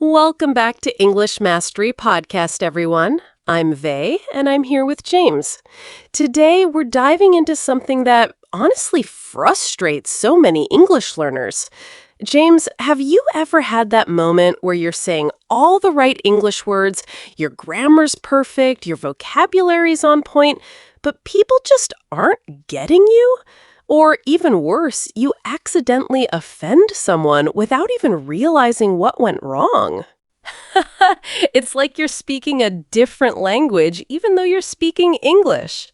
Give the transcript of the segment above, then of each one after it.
Welcome back to English Mastery Podcast, everyone. I'm Vey, and I'm here with James. Today, we're diving into something that honestly frustrates so many English learners. James, have you ever had that moment where you're saying all the right English words, your grammar's perfect, your vocabulary's on point, but people just aren't getting you? Or even worse, you accidentally offend someone without even realizing what went wrong? It's like you're speaking a different language even though you're speaking English.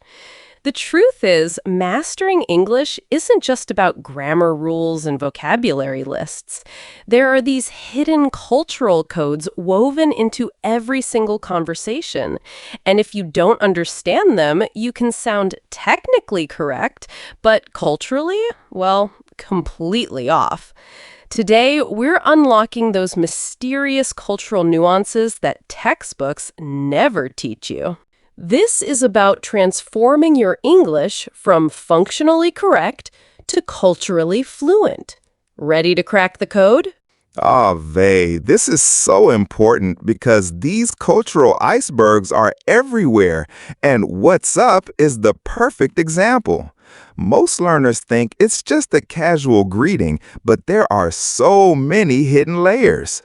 The truth is, mastering English isn't just about grammar rules and vocabulary lists. There are these hidden cultural codes woven into every single conversation. And if you don't understand them, you can sound technically correct, but culturally, well, completely off. Today, we're unlocking those mysterious cultural nuances that textbooks never teach you. This is about transforming your English from functionally correct to culturally fluent. Ready to crack the code? Vey, this is so important because these cultural icebergs are everywhere, and what's up is the perfect example. Most learners think it's just a casual greeting, but there are so many hidden layers.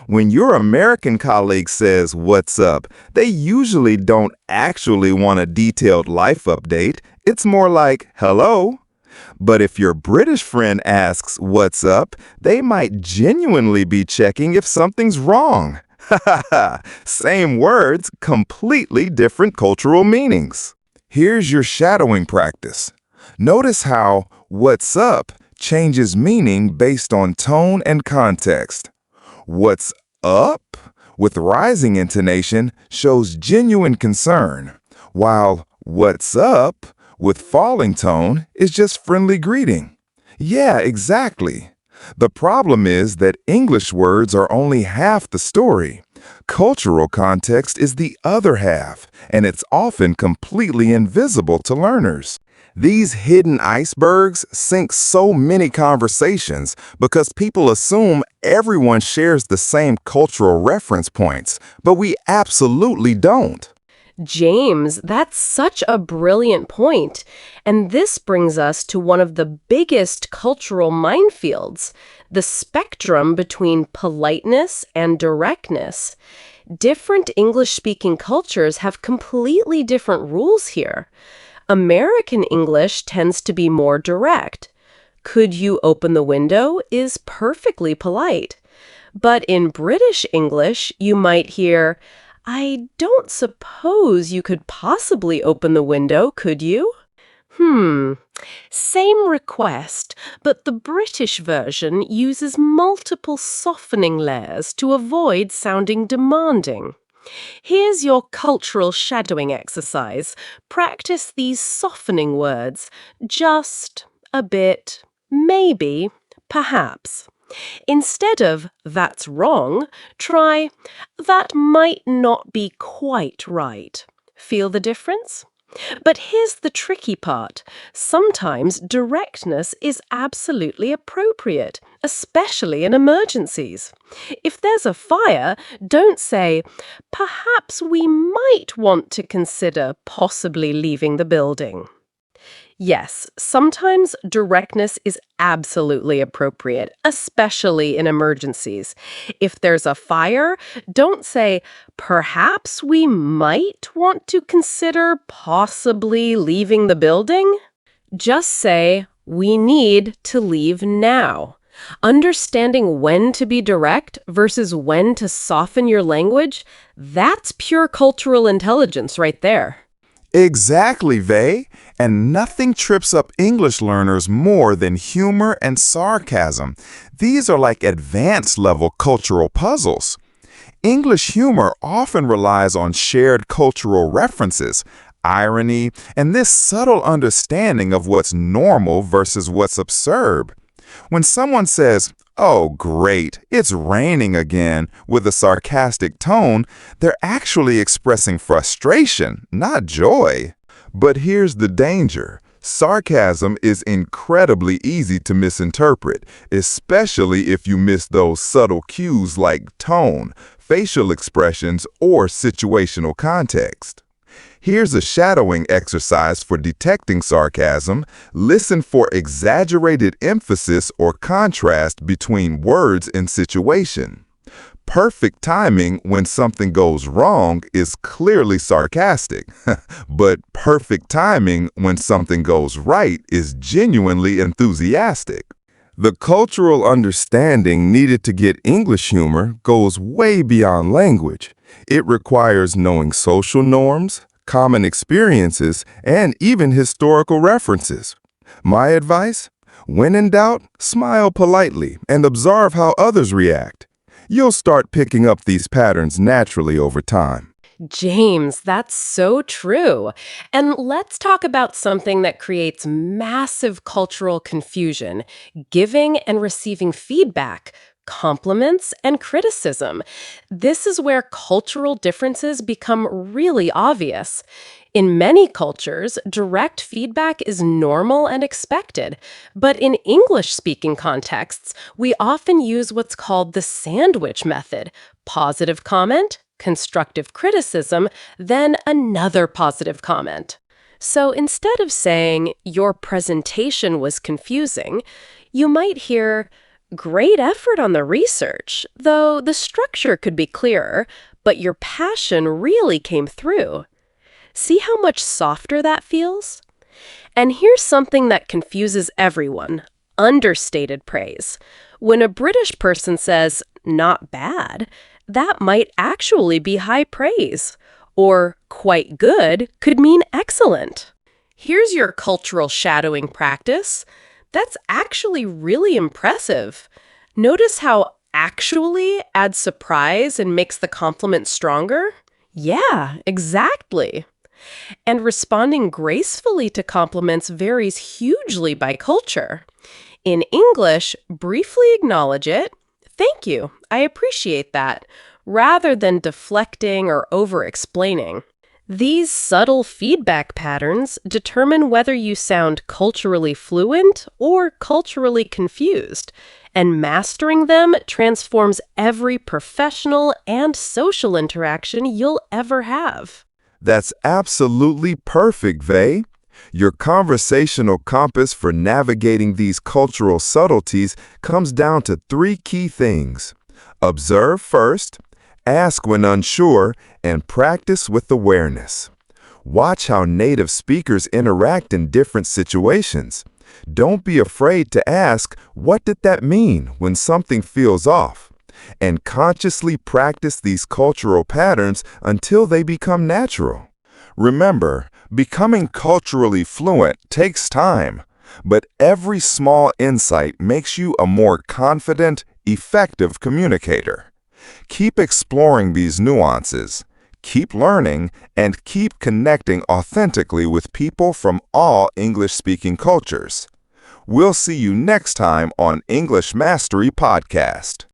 When your American colleague says, "What's up?" they usually don't actually want a detailed life update. It's more like, "Hello?" But if your British friend asks, "What's up?" they might genuinely be checking if something's wrong. Same words, completely different cultural meanings. Here's your shadowing practice. Notice how "what's up" changes meaning based on tone and context. "What's up?" with rising intonation shows genuine concern, while "what's up?" with falling tone is just friendly greeting. Yeah, exactly. The problem is that English words are only half the story. Cultural context is the other half, and it's often completely invisible to learners. These hidden icebergs sink so many conversations because people assume everyone shares the same cultural reference points, but we absolutely don't. James, that's such a brilliant point. And this brings us to one of the biggest cultural minefields, the spectrum between politeness and directness. Different English-speaking cultures have completely different rules here. American English tends to be more direct. "Could you open the window?" is perfectly polite. But in British English, you might hear, "I don't suppose you could possibly open the window, could you?" Same request, but the British version uses multiple softening layers to avoid sounding demanding. Here's your cultural shadowing exercise. Practice these softening words. Just, a bit, maybe, perhaps. Instead of "that's wrong," try "that might not be quite right." Feel the difference? But here's the tricky part. Sometimes directness is absolutely appropriate, especially in emergencies. If there's a fire, don't say, "Perhaps we might want to consider possibly leaving the building." Yes, sometimes directness is absolutely appropriate, especially in emergencies. If there's a fire, don't say, "Perhaps we might want to consider possibly leaving the building." Just say, "We need to leave now." Understanding when to be direct versus when to soften your language, that's pure cultural intelligence right there. Exactly, Vey. And nothing trips up English learners more than humor and sarcasm. These are like advanced level cultural puzzles. English humor often relies on shared cultural references, irony, and this subtle understanding of what's normal versus what's absurd. When someone says, "Oh, great, it's raining again," with a sarcastic tone, they're actually expressing frustration, not joy. But here's the danger. Sarcasm is incredibly easy to misinterpret, especially if you miss those subtle cues like tone, facial expressions, or situational context. Here's a shadowing exercise for detecting sarcasm. Listen for exaggerated emphasis or contrast between words and situation. Perfect timing when something goes wrong is clearly sarcastic, but perfect timing when something goes right is genuinely enthusiastic. The cultural understanding needed to get English humor goes way beyond language. It requires knowing social norms, common experiences, and even historical references. My advice? When in doubt, smile politely and observe how others react. You'll start picking up these patterns naturally over time. James, that's so true. And let's talk about something that creates massive cultural confusion: giving and receiving feedback, compliments and criticism. This is where cultural differences become really obvious. In many cultures, direct feedback is normal and expected, but in English-speaking contexts, we often use what's called the sandwich method: positive comment, constructive criticism, then another positive comment. So instead of saying, "Your presentation was confusing," you might hear, "Great effort on the research, though the structure could be clearer, but your passion really came through." See how much softer that feels? And here's something that confuses everyone: understated praise. When a British person says, "Not bad," that might actually be high praise. Or "quite good" could mean excellent. Here's your cultural shadowing practice. That's actually really impressive. Notice how "actually" adds surprise and makes the compliment stronger? Yeah, exactly. And responding gracefully to compliments varies hugely by culture. In English, briefly acknowledge it. "Thank you, I appreciate that," rather than deflecting or over-explaining. These subtle feedback patterns determine whether you sound culturally fluent or culturally confused, and mastering them transforms every professional and social interaction you'll ever have. That's absolutely perfect, Vey. Your conversational compass for navigating these cultural subtleties comes down to three key things: observe first, ask when unsure, and practice with awareness. Watch how native speakers interact in different situations. Don't be afraid to ask, "What did that mean?" when something feels off. And consciously practice these cultural patterns until they become natural. Remember, becoming culturally fluent takes time, but every small insight makes you a more confident, effective communicator. Keep exploring these nuances, keep learning, and keep connecting authentically with people from all English-speaking cultures. We'll see you next time on English Mastery Podcast.